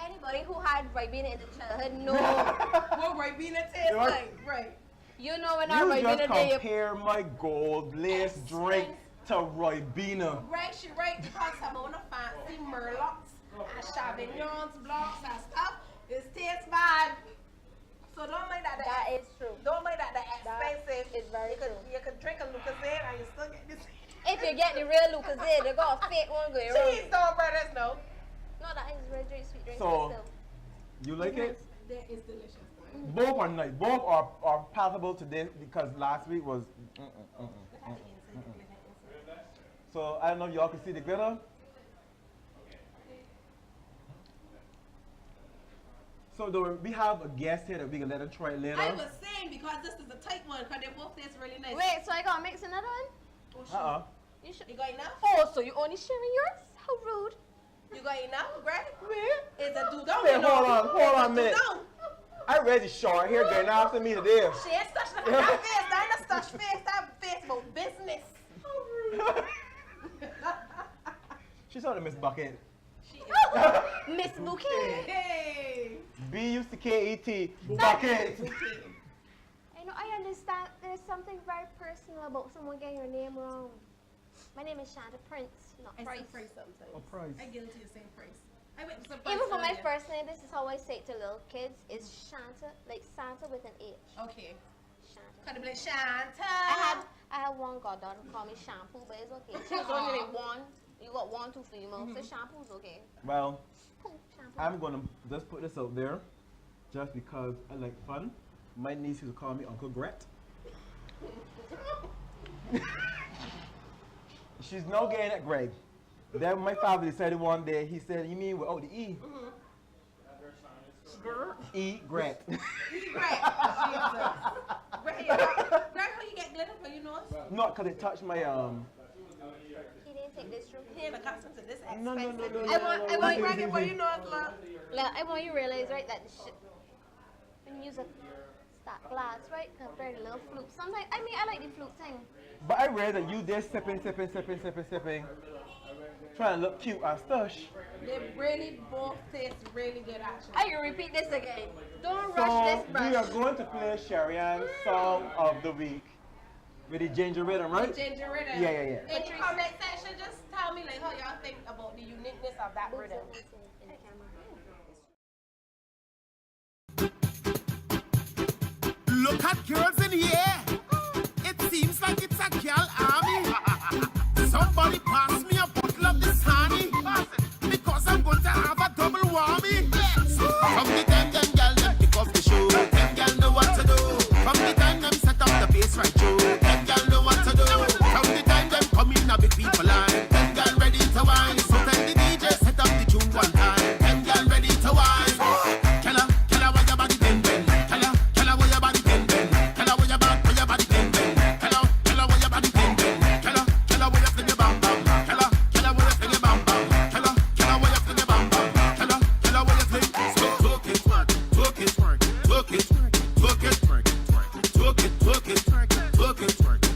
Anybody who had Ribena in the childhood know. What Ribena tastes You're- like? Right. You know when our you just Ribena day. compare my gold lace drink to Ribena. Right, she right because I'm on a fancy Merlots and Chavignons, blocks and stuff. It tastes bad. So don't mind that. That is true. Don't mind that. Expensive. is very you could, true. You could drink a Lucozade and you still get this. If you get the real Lucozade, they got a fake one going wrong. Cheese dog brothers, no. No, that is red drink, sweet drink. So- but still. You like it? That is delicious. Both are nice. Both are palatable today because last week was. So I don't know if y'all can see the glitter. So we have a guest here that we can let her try it later. I was saying because this is a tight one because they both taste really nice. Wait, so I gotta mix another one? Oh, shit. You should. You got enough? Oh, so you only sharing yours? How rude. You got enough, Greg? Man, It's a do don't Wait, you know? hold on a minute. Do-don't. I ready short here getting after me today. She ain't stush that face. That ain't a stush face. That face for business. She saw the Miss Bucket. She is. Miss Bouquet. Hey. B-U-C-K-E-T. Bucket. I know, I understand there's something very personal about someone getting your name wrong. My name is Shanti Prince, not I Price. say price sometimes. Oh, Price. I guilty of saying price. I went to some Even for my earlier. first name, this is how I say it to little kids, is Shanta, like Santa with an H. Okay. Shanta. Could have been Shanta. I had one goddaughter who called me Shampoo, but it's okay. She was only like one. You got one, two females, so shampoo's okay. Well, Pooh, shampoo. I'm gonna just put this out there, just because I like fun. My niece used to call me Uncle Gret. She's no getting at Greg. Then my father decided one day, he said, you mean without the E? E, Grant. E, Grant. Jesus. Grant, how you get glitter for your nose? Not because it touched my, He didn't take this from He ain't accustomed to this expensive. No. I want Grant for your nose, love. Look, I want you to realize, right, that the shit, when you use a stock glass, right, compared to little flute. Sometimes, I mean, I like the flute thing. But I read that you there sipping, trying to look cute and stush. They really both taste really good, actually. I can repeat this again. Don't So rush this brush. we are going to play Sharian's song of the week with the ginger rhythm, right? Ginger rhythm. Yeah. In the comment section, just tell me like how y'all think about the uniqueness of that rhythm. Look at girls in here. It seems like it's a girl army. Somebody pass me a bottle of this honey. Because I'm going to have a double whammy. From the time them girl them pick up the show, them girl know what to do. From the time them set up the bass right through, them girl know what to do. From the time them come in a big people line, them girl ready to wine. So tell the DJ set up the tune one time, them girl ready to wine. Killer, why your body bend bend? Killer, why your body bend bend? Killer, why your body bend bend? Killer, why your body bend bend? Killer, why you fling your bam bam? Killer, why you fling your bam bam? Killer, why you fling your bam bam? Killer, why you fling? Twerk it, twerk it, twerk it, twerk it, twerk it, twerk it, twerk it, twerk it, twerk it, twerk it,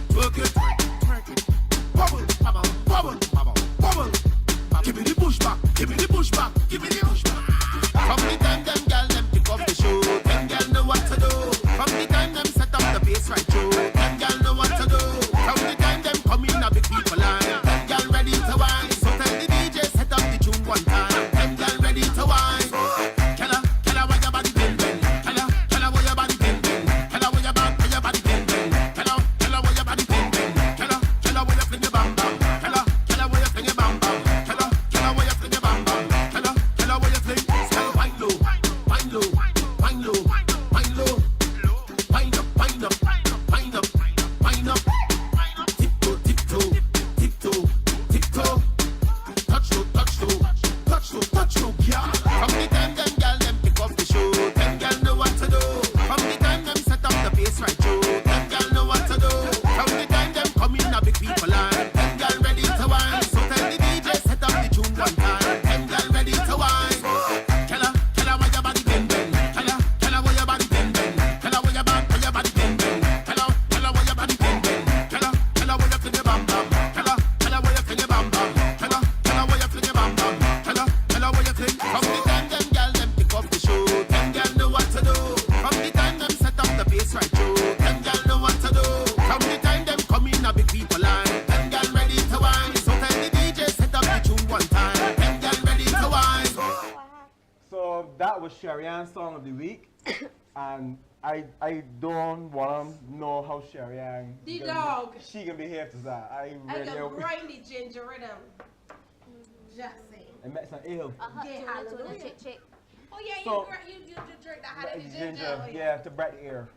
twerk it, twerk it, twerk it. Bubble, bubble, bubble, bubble, bubble. Give me the push back, give me the push back, give me the push back. From the time them girl them pick up the show, them girl know what to do. From the time them set up the bass right through, them girl know what to do. From the time them come in a big people line, them girl ready to wine. So tell the DJ set up the tune one time, them girl ready to wine. Killer, why your body bend bend? Killer, why your body bend bend? Killer, why your body bend bend? Killer, why your body bend bend? Killer, why you fling your bam bam? Killer, why you fling your bam bam? Killer, why you fling your bam bam? Killer, why you fling? Style wine low, wine low, wine low, wine low. Wind up, wind up, wind up, wind up. Tiptoe, tiptoe, tiptoe, tiptoe. Touch no, touch no, touch no, touch no, yeah. From the time them girl them pick up the show, them girl know what to do. From the time them set up the bass right through, them girl know what to do. From the time them come in a big people line, them girl ready to wine. So tell the DJ set up the tune one time, them girl ready to wine. Killer, why your body bend bend? Killer, why your body bend bend? Killer, why your body bend bend? Killer, why your body bend bend? Killer, why you fling your bam bam? Killer, why you fling your bam bam? Killer, why you fling your bam bam? Killer, why you fling? From the time them girl them pick up the show, them girl know what to do. From the time them set up the bass right through, them girl know what to do. From the time them come in a big people line, them girl ready to wine. So tell the DJ set up the tune one time, them girl ready to wine. So that was Sharian's song of the week. And I don't want to know how Sharian The dog. She can behave to that. I can grind the ginger rhythm. Just saying. It makes her ill. Yeah, hallelujah. Chick. Oh yeah, So- you drink that out of the ginger. Oh, Yeah, to bright the air.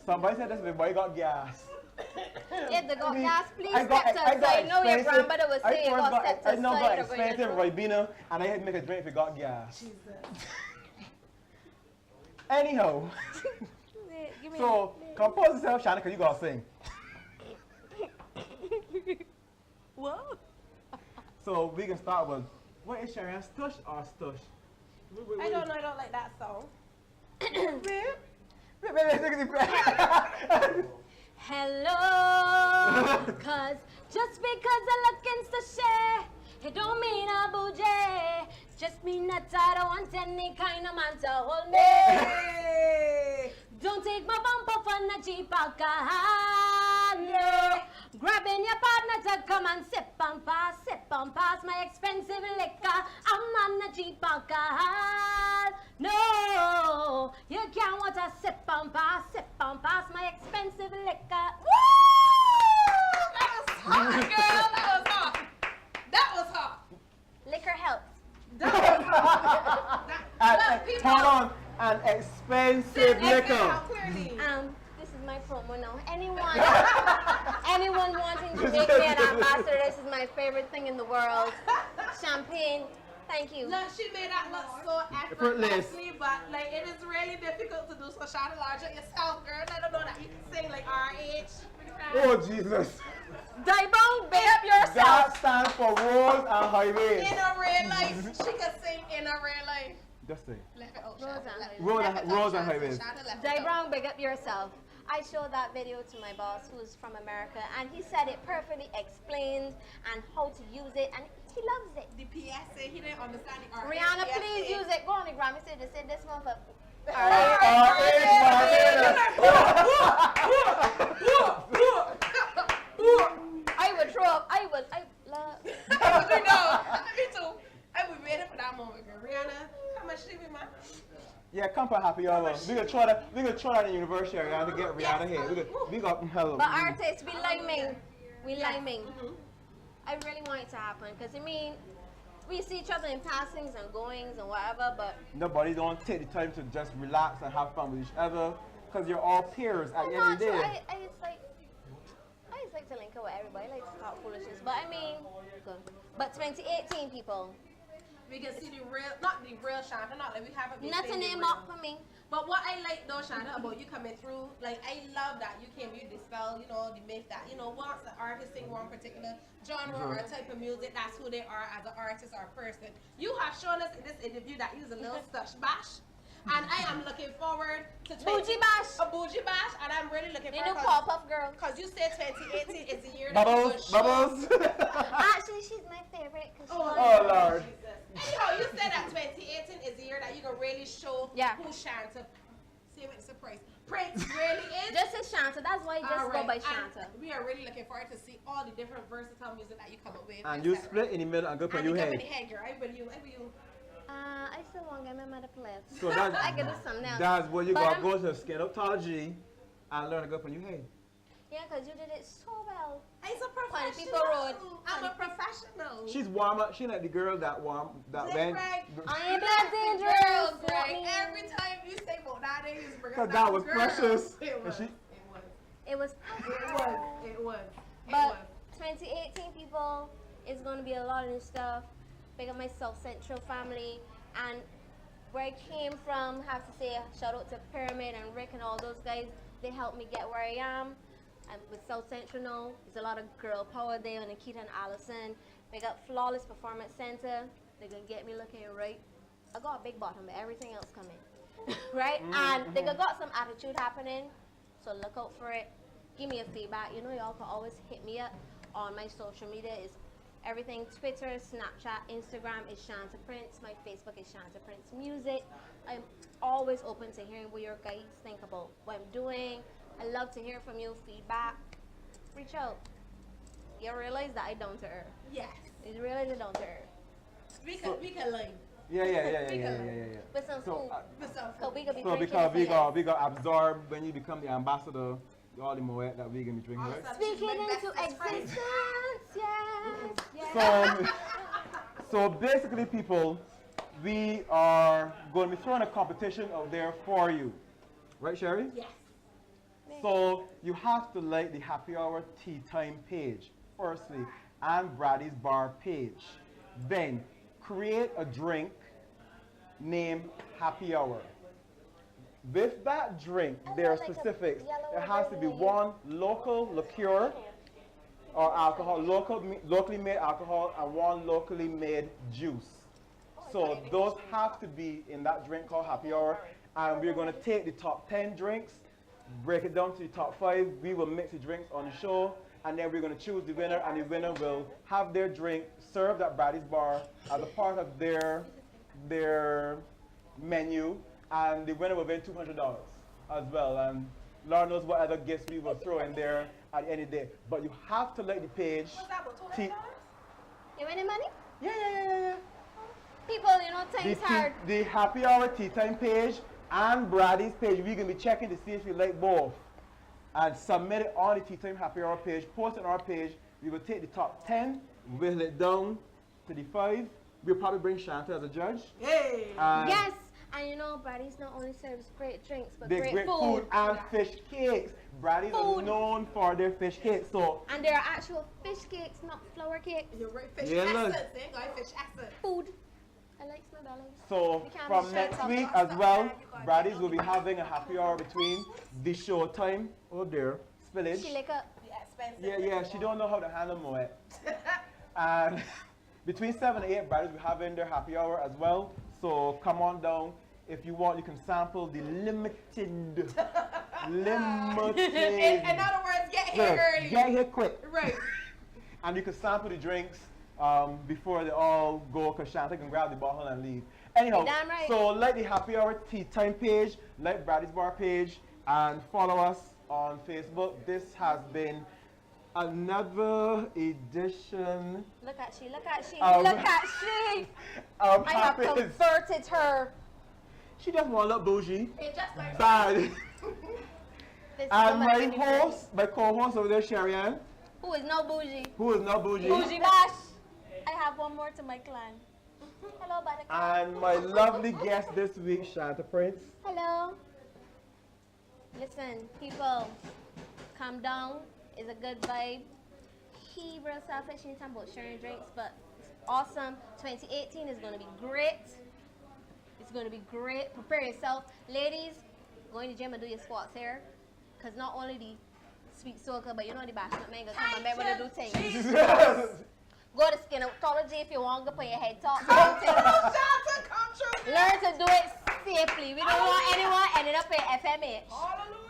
Somebody said this before you got gas. Yeah, the got gas, please I got step to. So you know your grandmother was saying you got step to. I know got expensive Ribena, and I had to make a drink if it got gas. Jesus. Anyhow, Give me so compose yourself, Shanti, because you got to sing. Whoa. So we can start with, what is Sharian, stush or stush? I don't know, I don't like that song. Hello, cause just because I look insta share, it don't mean I'm bougie. It's just mean that I don't want any kind of man to hold me. Hey. Don't take my bumper for the cheap alcohol, no. Grabbing your partner to come and sip and pass my expensive liquor. I'm on the cheap alcohol, no. You can't want to sip and pass my expensive liquor. Woo! That was hot, girl. That was hot. That was hot. Liquor helps. That was hot. Look, people. Hold on, an expensive liquor. Clearly. This is is my promo now. Anyone wanting to make me an ambassador, this is my favorite thing in the world. Champagne. Thank you. Look, she made that look so effortlessly, but like it is really difficult to do. So shout out to yourself, girl. Let them know that you can sing like RH. Oh Jesus. Diamond, big up yourself. That stands for roads and highways. In a real life, she can sing in a real life. Just say. Roads and highways. Jay Brown, big up yourself. I showed that video to my boss who's from America, and he said it perfectly explained and how to use it, and he loves it. The PSA, he didn't understand the RH. Rihanna, please use it. Go on the Grammy stage and say this one for I would throw up. I love. Me too. I would waiting for that moment, girl. Rihanna, how much did we, man? Yeah, come for happy hour. We gonna try that in university area to get Rihanna here. We got hello. But artists, we liming. I really want it to happen because I mean, we see each other in passings and goings and whatever, but nobody don't take the time to just relax and have fun with each other because you're all peers at the end of the day. I just like to link up with everybody. I like to talk foolishness, but I mean, good. But 2018 people. We can see the real, not the real Shanta, not like we haven't been not to name up for me. But what I like though, Shanta, about you coming through, like I love that you came, you dispel, you know, the myth that, you know, once the artist sing one particular genre or a type of music, that's who they are as an artist or a person. You have shown us in this interview that you was a little stush bash. And I am looking forward to Bougie Bash. A Bougie Bash, and I'm really looking forward to Pop-Up Girl. Because you said 2018 is the year Bubbles. Actually, she's my favorite. Oh, Lord. Anyhow, you said that 2018 is the year that you can really show who Shanta, see what the surprise, Prince really is. Just as Shanta, that's why you just go by Shanta. And we are really looking forward to see all the different versatile music that you come up with. And you split in the middle and go for your head. Girl. I will you. I still want to get my mother play. So that's, I can do something else. That's where you gotta go to scatology and learn to go for your head. Yeah, because you did it so well. I'm a professional. People road. I'm a professional. She's warm up. She like the girl that warm that went. I ain't that dangerous. Every time you say about that, they just bring up that was precious. It was. It was. But 2018 people, it's gonna be a lot of new stuff. Pick up my South Central family, and where I came from, have to say shout out to Pyramid and Rick and all those guys. They helped me get where I am. And with South Central now, there's a lot of girl power there, and Nikita and Allison. They got Flawless Performance Center. They're gonna get me looking right. I got a big bottom, but everything else coming. Right? And they got some attitude happening, so look out for it. Give me a feedback. You know, y'all can always hit me up on my social media. Is everything Twitter, Snapchat, Instagram is Shanta Prince. My Facebook is Shanta Prince Music. I'm always open to hearing what your guys think about what I'm doing. I love to hear from you, feedback. Reach out. You realize that I down to earth. Yes. You realize I down to earth. We can learn. Yeah. With some food. So we could be because we got absorb when you become the ambassador, all the moet that we gonna be drinking, right? Speaking into existence, yes. So basically, people, we are going to be throwing a competition out there for you, right, Sherry? Yes. So you have to like the Happy Hour Tea Time page, firstly, and Brady's Bar page. Then create a drink named Happy Hour. With that drink, there are specifics. There has to be one local liqueur or alcohol, locally made alcohol, and one locally made juice. So those have to be in that drink called Happy Hour. And we're going to take the top 10 drinks, break it down to the top 5. We will mix the drinks on the show, and then we're going to choose the winner, and the winner will have their drink served at Brady's Bar as a part of their menu, and the winner will win $200 as well. And Lord knows what other gifts we will throw in there at the end of the day. But you have to like the page. What's that, about $200? You winning money? Yeah. People, you know, time's hard. The Happy Hour Tea Time page and Brady's page, we're going to be checking to see if you like both. And submit it on the Tea Time Happy Hour page, post it on our page. We will take the top 10, whittle it down to the 5. We'll probably bring Shanta as a judge. Hey! Yes, And you know, Brady's not only serves great drinks, but They great food and fish cakes. Brady's are known for their fish cakes. So and there are actual fish cakes, not flour cakes. You're right, fish Yeah, essence. look. They ain't got fish essence. Food. I like my belly. So from next week as well, Brady's will be having a happy hour between the show time. Oh dear, spillage. She lick up. Yeah, she don't know how to handle Moet. And between 7 and 8, Brady's will be having their happy hour as well. So come on down. If you want, you can sample the limited. In other words, get here early. Get here quick. Right. And you can sample the drinks before they all go, because Shanti can grab the bottle and leave. Anyhow, Damn right. so like the Happy Hour Tea Time page, like Brady's Bar page, and follow us on Facebook. This has been another edition. Look at she, look at she, Um, look at she. I have converted her. She just want to look bougie. It just like Bad. This And woman my is pretty. host, my co-host over there, Sherry-Ann, Who is no bougie. who is not bougie. Bougie Bash. I have one more to my clan. Hello, Buttercup. And my lovely guest this week, Shanta Prince. Hello. Listen, people, calm down. It's a good vibe. He real selfish anytime about sharing drinks, but it's awesome. 2018 is going to be great. It's going to be great. Prepare yourself. Ladies, go in the gym and do your squats here. Because not only the sweet soca, but you know the bashment man gonna come and be able to do things. Go to skinotology if you want to put your head top. Learn to do it safely. We don't want anyone ending up in FMH.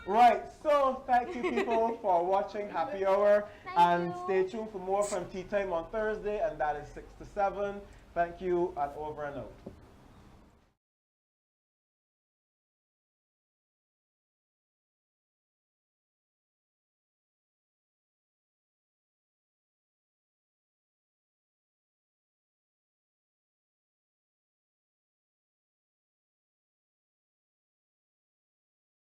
Right, so thank you people for watching Happy Hour. Thank you. Stay tuned for more from Tea Time on Thursday, and that is 6 to 7. Thank you, and over and out.